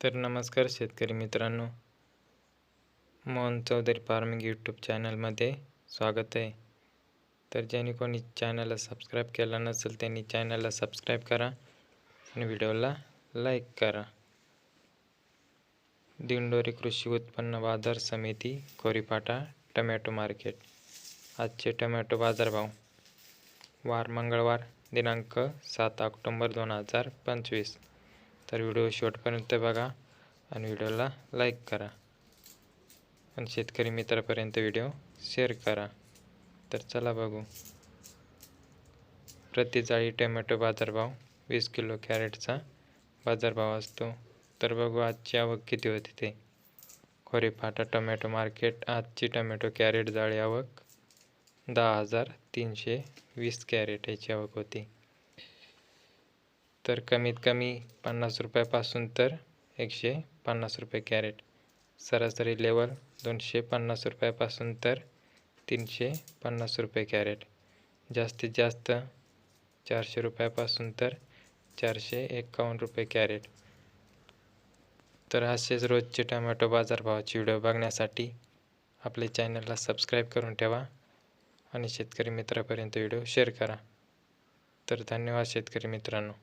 तर नमस्कार शेतकरी मित्रांनो, मोहन चौधरी फार्मिंग यूट्यूब चॅनलमध्ये स्वागत आहे. तर ज्यांनी कोणी चॅनलला सबस्क्राईब केला नसेल त्यांनी चॅनलला सबस्क्राईब करा आणि व्हिडिओला लाईक करा. दिंडोरी कृषी उत्पन्न बाजार समिती कोरीपाटा टोमॅटो मार्केट. आजचे टोमॅटो बाजारभाव. वार मंगळवार दिनांक 7 ऑक्टोबर 2025. तर व्हिडिओ शेवटपर्यंत बघा आणि व्हिडिओला लाईक करा आणि शेतकरी मित्रापर्यंत व्हिडिओ शेअर करा. तर चला बघू. प्रति जाळी टोमॅटो बाजारभाव 20 किलो कॅरेटचा बाजारभाव असतो. तर बघू आजची आवक किती होती ते. कोरीपाटा टोमॅटो मार्केट. आजची टोमॅटो कॅरेट जाळी आवक 10,320 कॅरेट याची आवक होती. तर कमीत कमी 50 रुपयापासून तर 150 रुपये कॅरेट. सरासरी लेवल 250 रुपयापासून तर 350 रुपये कॅरेट. जास्तीत जास्त 400 रुपयापासून तर 451 रुपये कॅरेट. तर असेच रोजचे टोमॅटो बाजारभावाचे व्हिडिओ बघण्यासाठी आपले चॅनलला सबस्क्राईब करून ठेवा आणि शेतकरी मित्रापर्यंत व्हिडिओ शेअर करा. तर धन्यवाद शेतकरी मित्रांनो.